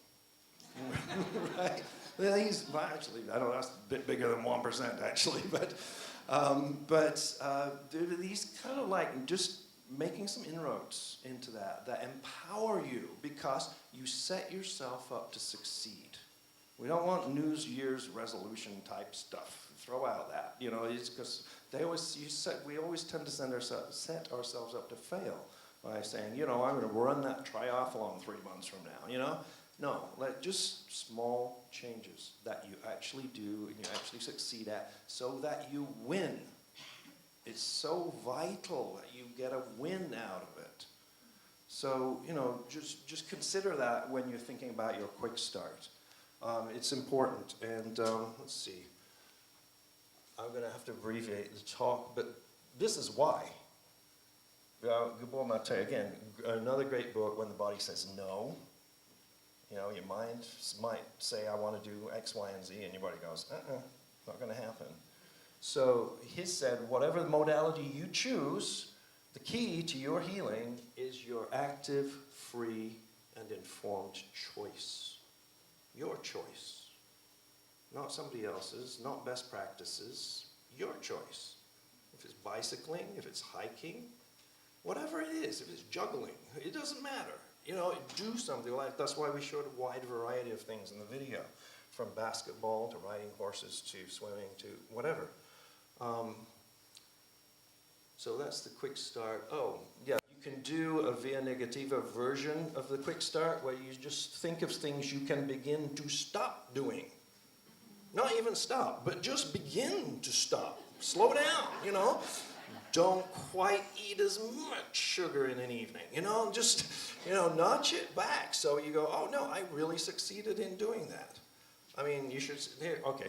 Right? Actually, I don't know, that's a bit bigger than 1%, actually. But there are these kind of like just making some inroads into that empower you because you set yourself up to succeed. We don't want New Year's resolution type stuff. Throw out that, it's because we always tend to set ourselves up to fail by saying, I'm going to run that triathlon 3 months from now, No, just small changes that you actually do and you actually succeed at so that you win. It's so vital that you get a win out of it. So, just consider that when you're thinking about your quick start. It's important. And let's see. I'm going to have to abbreviate the talk, but this is why. I'll tell you again, another great book, When the Body Says No. Your mind might say, I want to do X, Y, and Z, and your body goes, not going to happen. So he said, whatever modality you choose, the key to your healing is your active, free, and informed choice. Your choice. Not somebody else's, not best practices, your choice. If it's bicycling, if it's hiking, whatever it is, if it's juggling, it doesn't matter. Do something like that's why we showed a wide variety of things in the video, from basketball to riding horses to swimming to whatever. So that's the quick start. Oh, yeah, you can do a via negativa version of the quick start where you just think of things you can begin to stop doing. Not even stop, but just begin to stop. Slow down, Don't quite eat as much sugar in an evening, just, notch it back. So you go, oh no, I really succeeded in doing that. I mean, you should, here, okay,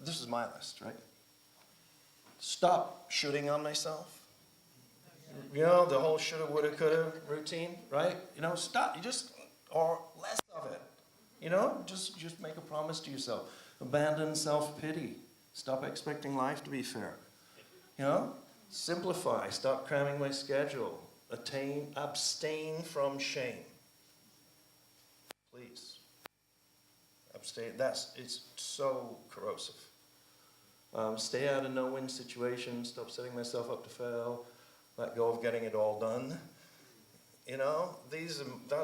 this is my list, right? Stop shooting on myself. The whole shoulda, woulda, coulda routine, right? Stop, or less of it. Just make a promise to yourself. Abandon self-pity. Stop expecting life to be fair. Simplify. Stop cramming my schedule. Abstain from shame. Please. Abstain. It's so corrosive. Stay out of no-win situations. Stop setting myself up to fail. Let go of getting it all done. Those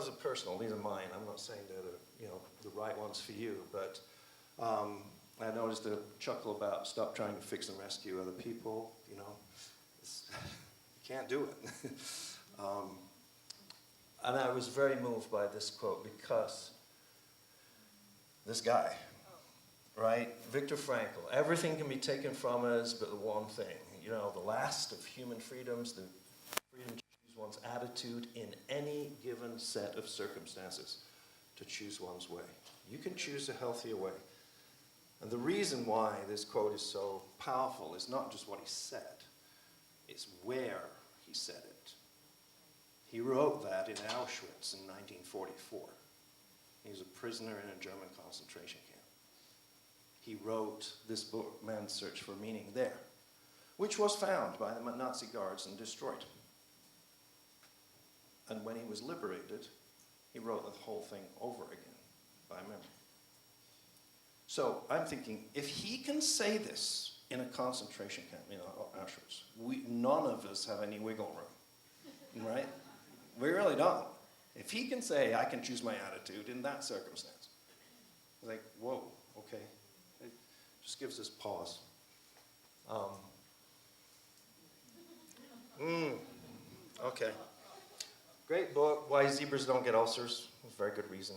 are personal. These are mine. I'm not saying they're the right ones for you, but I noticed a chuckle about stop trying to fix and rescue other people. You can't do it. And I was very moved by this quote because this guy, right? Viktor Frankl, everything can be taken from us but the one thing. The last of human freedoms, the freedom to choose one's attitude in any given set of circumstances, to choose one's way. You can choose a healthier way. And the reason why this quote is so powerful is not just what he said, it's where he said it. He wrote that in Auschwitz in 1944. He was a prisoner in a German concentration camp. He wrote this book, Man's Search for Meaning, there, which was found by the Nazi guards and destroyed. And when he was liberated, he wrote the whole thing over again by memory. So I'm thinking, if he can say this in a concentration camp, Auschwitz, none of us have any wiggle room, right? We really don't. If he can say, I can choose my attitude in that circumstance, it's like, whoa, okay. It just gives us pause. Okay. Great book, Why Zebras Don't Get Ulcers. Very good reason.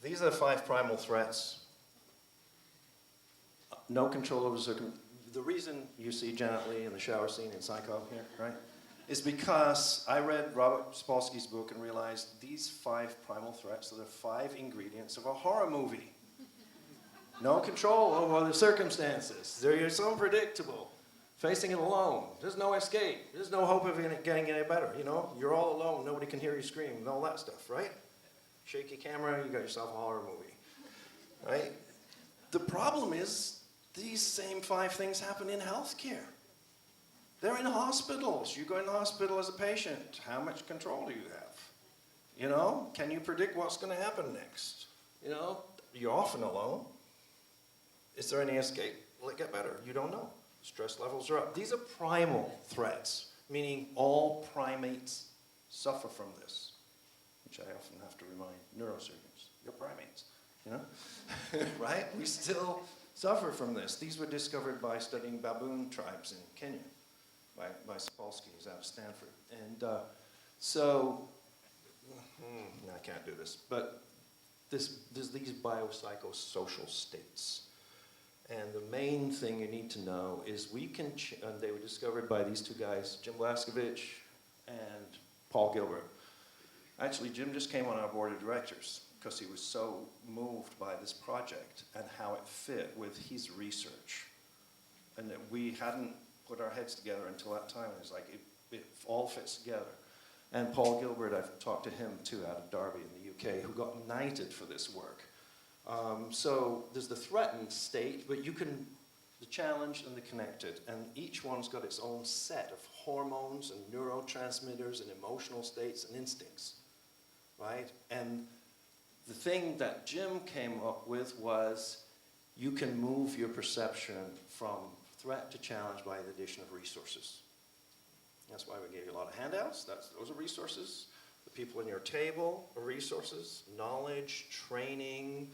These are the 5 primal threats. No control over the reason you see Janet Leigh in the shower scene in Psycho here, right, is because I read Robert Sapolsky's book and realized these 5 primal threats are the 5 ingredients of a horror movie. No control over the circumstances. They're so unpredictable. Facing it alone. There's no escape. There's no hope of it getting any better. You're all alone. Nobody can hear you scream and all that stuff, right? Shaky camera, you got yourself a horror movie, right? The problem is these same 5 things happen in healthcare. They're in hospitals. You go in the hospital as a patient. How much control do you have? Can you predict what's going to happen next? You're often alone. Is there any escape? Will it get better? You don't know. Stress levels are up. These are primal threats, meaning all primates suffer from this, which I often have to remind neurosurgeons. You're primates, right? We still suffer from this. These were discovered by studying baboon tribes in Kenya by Sapolsky, who's out of Stanford. And I can't do this, but there's these biopsychosocial states. And the main thing you need to know is and they were discovered by these 2 guys, Jim Blaskovich and Paul Gilbert. Actually, Jim just came on our board of directors because he was so moved by this project and how it fit with his research. And that we hadn't put our heads together until that time. It was like, it all fits together. And Paul Gilbert, I've talked to him too, out of Derby in the UK, who got knighted for this work. So there's the threatened state, but the challenged and the connected, and each one's got its own set of hormones and neurotransmitters and emotional states and instincts, right? And the thing that Jim came up with was you can move your perception from threat to challenge by the addition of resources. That's why we gave you a lot of handouts. Those are resources. The people in your table are resources. Knowledge, training,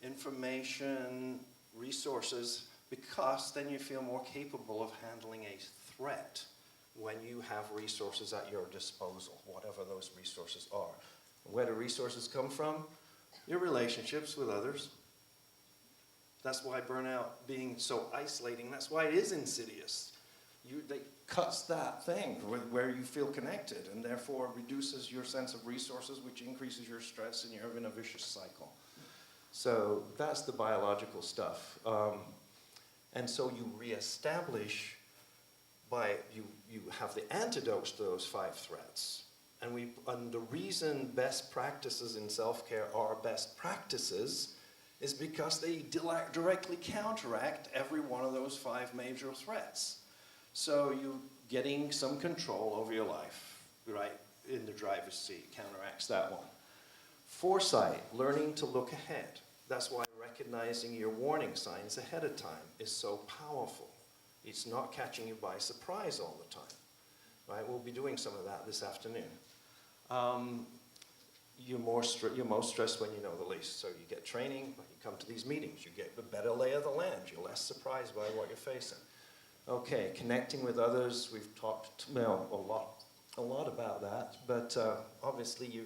information, resources, because then you feel more capable of handling a threat when you have resources at your disposal, whatever those resources are. Where do resources come from? Your relationships with others. That's why burnout being so isolating, that's why it is insidious. They cuts that thing where you feel connected, and therefore reduces your sense of resources, which increases your stress, and you're in a vicious cycle. So that's the biological stuff. And so you reestablish you have the antidotes to those 5 threats. And the reason best practices in self-care are best practices is because they directly counteract every one of those 5 major threats. So you're getting some control over your life, right, in the driver's seat, counteracts that one. Foresight, learning to look ahead. That's why recognizing your warning signs ahead of time is so powerful. It's not catching you by surprise all the time, right? We'll be doing some of that this afternoon. You're most stressed when you know the least. So you get training, when you come to these meetings, you get a better lay of the land. You're less surprised by what you're facing. Okay, connecting with others. We've talked a lot about that, but obviously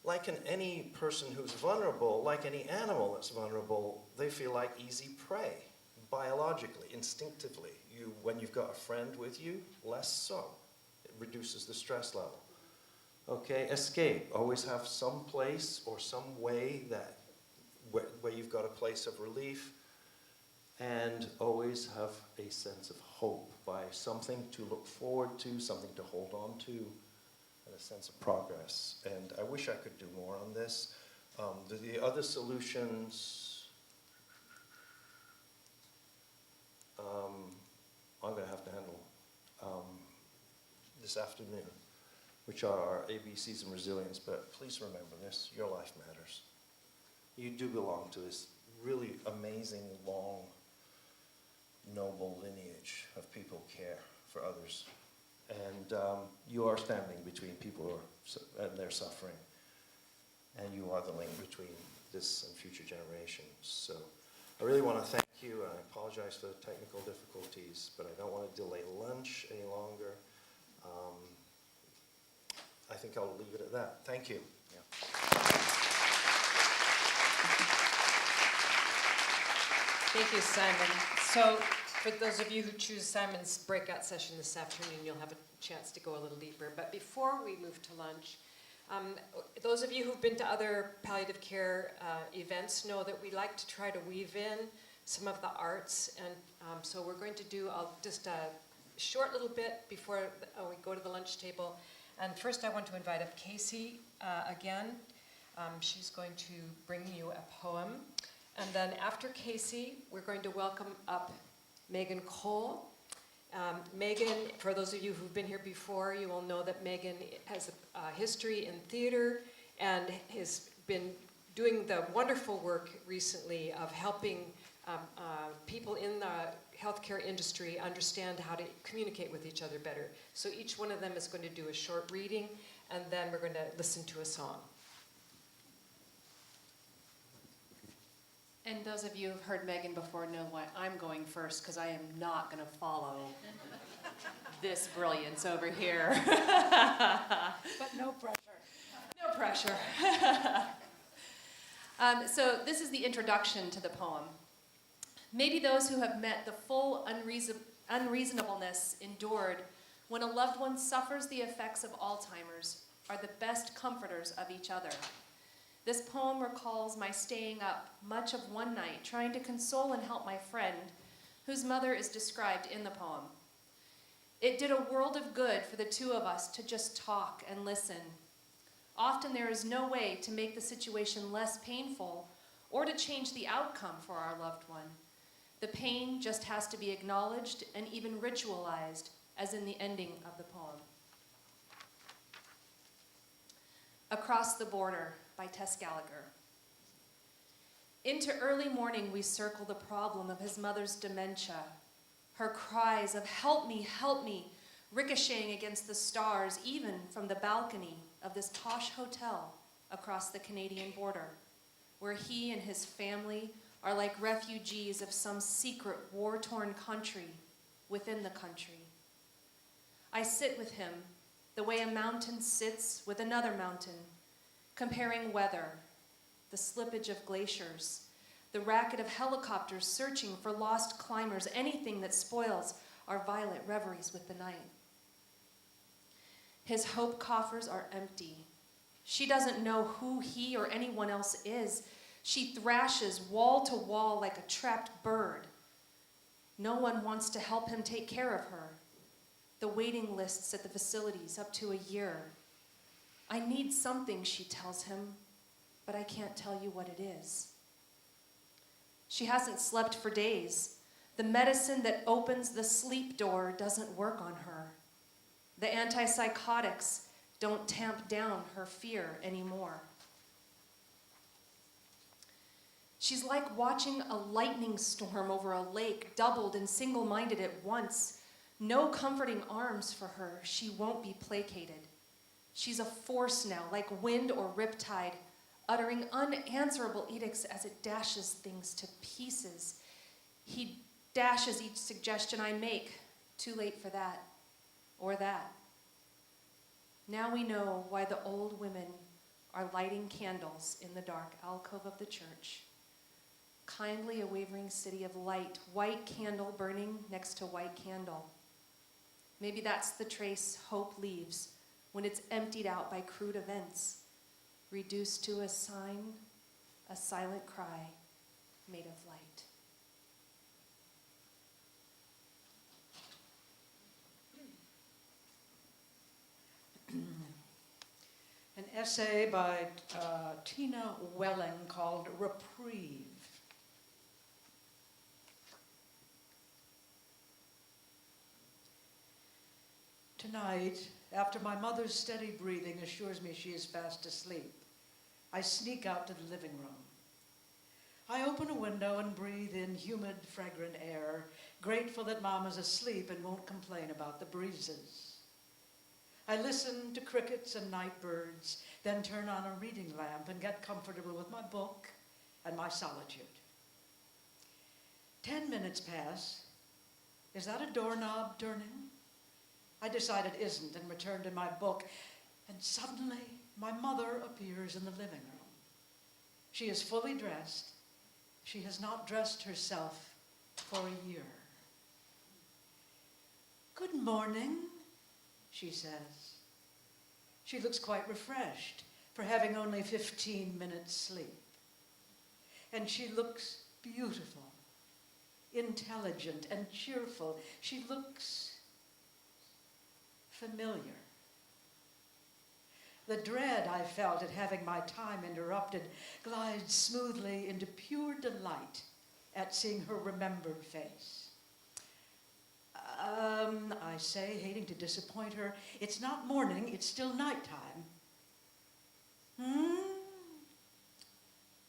like any person who's vulnerable, like any animal that's vulnerable, they feel like easy prey, biologically, instinctively. When you've got a friend with you, less so. It reduces the stress level. Okay, escape. Always have some place or some way that where you've got a place of relief, and always have a sense of hope by something to look forward to, something to hold on to, and a sense of progress. And I wish I could do more on this. The other solutions, I'm going to have to handle this afternoon, which are our ABCs and resilience. But please remember this, your life matters. You do belong to this really amazing, long, noble lineage of people who care for others. And you are standing between people and their suffering. And you are the link between this and future generations. So I really want to thank you, and I apologize for the technical difficulties, but I don't want to delay lunch any longer. I think I'll leave it at that. Thank you. Yeah. Thank you, Simon. So for those of you who choose Simon's breakout session this afternoon, you'll have a chance to go a little deeper. But before we move to lunch, those of you who've been to other palliative care events know that we like to try to weave in some of the arts. And so we're going to do just a short little bit before we go to the lunch table. And first I want to invite up Casey again. She's going to bring you a poem. And then after Casey, we're going to welcome up Megan Cole. Megan, for those of you who've been here before, you will know that Megan has a history in theater and has been doing the wonderful work recently of helping people in the healthcare industry understand how to communicate with each other better. So each one of them is going to do a short reading, and then we're going to listen to a song. And those of you who've heard Megan before know why I'm going first, because I am not going to follow this brilliance over here. But no pressure. No pressure. So this is the introduction to the poem. Maybe those who have met the full unreasonableness endured when a loved one suffers the effects of Alzheimer's are the best comforters of each other. This poem recalls my staying up much of one night trying to console and help my friend, whose mother is described in the poem. It did a world of good for the two of us to just talk and listen. Often there is no way to make the situation less painful or to change the outcome for our loved one. The pain just has to be acknowledged and even ritualized, as in the ending of the poem. Across the Border by Tess Gallagher. Into early morning we circle the problem of his mother's dementia, her cries of help me, ricocheting against the stars, even from the balcony of this posh hotel across the Canadian border, where he and his family are like refugees of some secret war-torn country within the country. I sit with him the way a mountain sits with another mountain, comparing weather, the slippage of glaciers, the racket of helicopters searching for lost climbers, anything that spoils our violet reveries with the night. His hope coffers are empty. She doesn't know who he or anyone else is. She thrashes wall to wall like a trapped bird. No one wants to help him take care of her. The waiting lists at the facilities up to a year. I need something, she tells him, but I can't tell you what it is. She hasn't slept for days. The medicine that opens the sleep door doesn't work on her. The antipsychotics don't tamp down her fear anymore. She's like watching a lightning storm over a lake, doubled and single-minded at once. No comforting arms for her. She won't be placated. She's a force now, like wind or riptide, uttering unanswerable edicts as it dashes things to pieces. He dashes each suggestion I make. Too late for that, or that. Now we know why the old women are lighting candles in the dark alcove of the church. Kindly a wavering city of light, white candle burning next to white candle. Maybe that's the trace hope leaves when it's emptied out by crude events, reduced to a sign a silent cry made of light. An essay by Tina Welling called Reprieve. Tonight, after my mother's steady breathing assures me she is fast asleep, I sneak out to the living room. I open a window and breathe in humid, fragrant air, grateful that Mom is asleep and won't complain about the breezes. I listen to crickets and night birds, then turn on a reading lamp and get comfortable with my book and my solitude. 10 minutes pass. Is that a doorknob turning? I decide it isn't and return to my book, and suddenly my mother appears in the living room. She is fully dressed. She has not dressed herself for a year. "Good morning," she says. She looks quite refreshed for having only 15 minutes sleep. And she looks beautiful, intelligent, and cheerful. She looks familiar. The dread I felt at having my time interrupted glides smoothly into pure delight at seeing her remembered face. I say, hating to disappoint her, "It's not morning, it's still nighttime."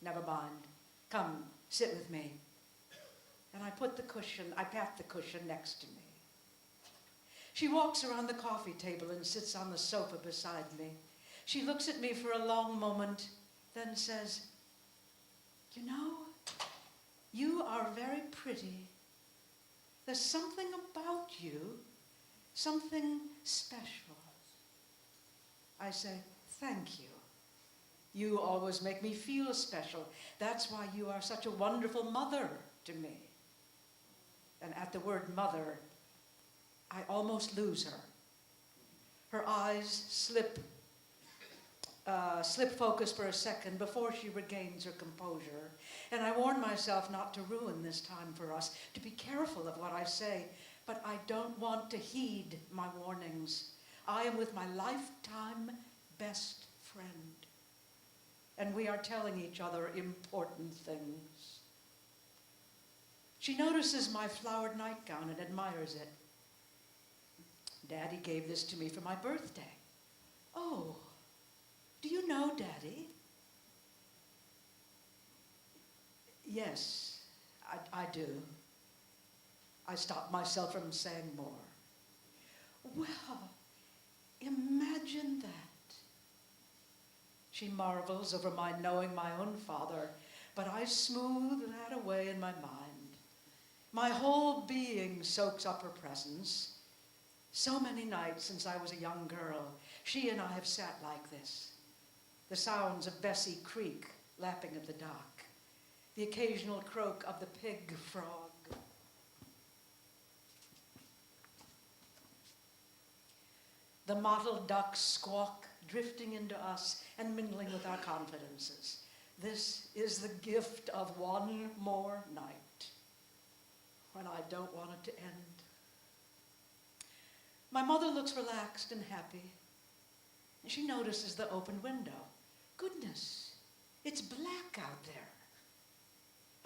Never mind. Come, sit with me. And I pat the cushion next to me. She walks around the coffee table and sits on the sofa beside me. She looks at me for a long moment, then says, "You know, you are very pretty. There's something about you, something special." I say, "Thank you. You always make me feel special. That's why you are such a wonderful mother to me." And at the word mother, I almost lose her. Her eyes slip focus for a second before she regains her composure. And I warn myself not to ruin this time for us, to be careful of what I say, but I don't want to heed my warnings. I am with my lifetime best friend, and we are telling each other important things. She notices my flowered nightgown and admires it. "Daddy gave this to me for my birthday." "Oh, do you know Daddy?" "Yes, I do." I stop myself from saying more. "Well, imagine that." She marvels over my knowing my own father, but I smooth that away in my mind. My whole being soaks up her presence. So many nights since I was a young girl, she and I have sat like this. The sounds of Bessie Creek lapping at the dock, the occasional croak of the pig frog. The mottled ducks squawk, drifting into us and mingling with our confidences. This is the gift of one more night, when I don't want it to end. My mother looks relaxed and happy. She notices the open window. "Goodness, it's black out there.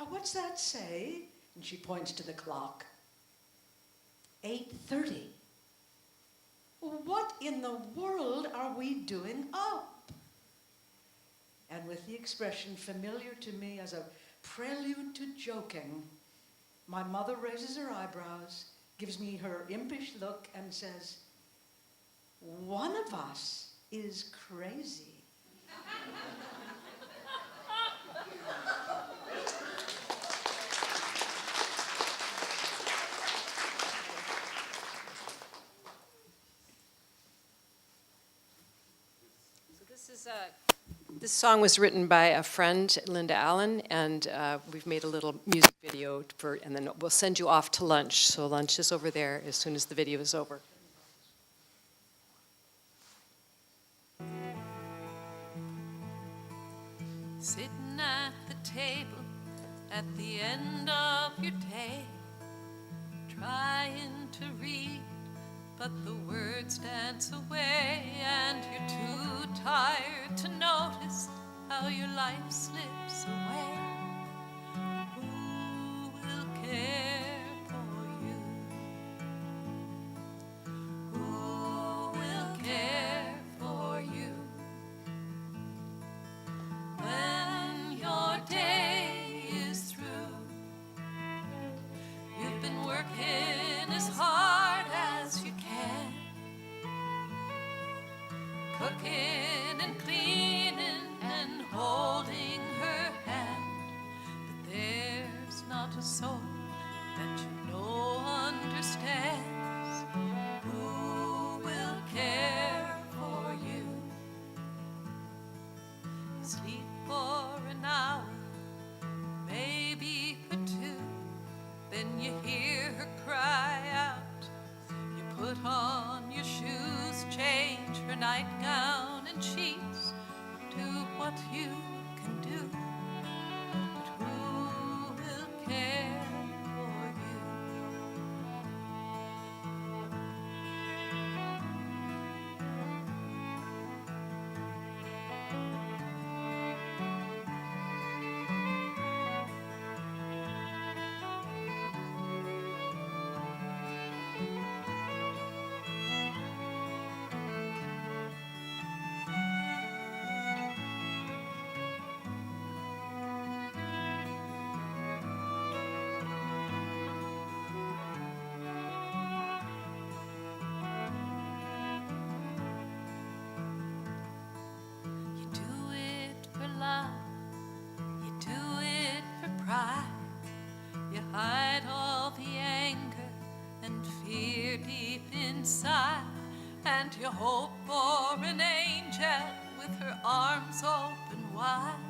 What's that say?" And she points to the clock. 8:30. What in the world are we doing up? And with the expression familiar to me as a prelude to joking, my mother raises her eyebrows, gives me her impish look, and says, "One of us is crazy." This song was written by a friend, Linda Allen, and we've made a little music video and then we'll send you off to lunch. So lunch is over there as soon as the video is over. Sitting at the table at the end of your day, trying to read, but the words dance away, and you're too tired to notice how your life slips away. Who will care for you? Who will care for you? When your day is through, you've been working as hard as you can, cooking and cleaning and holding her hand, but there's not a soul that you know understands. Who will care for you? Sleep for an hour, maybe for two, then you hear her cry out. You put on your shoes, change her nightgown and sheets, do what you can do. But who will care for you? You do it for love, you do it for pride. You hide all the anger and fear deep inside, and you hope for an angel with her arms open wide.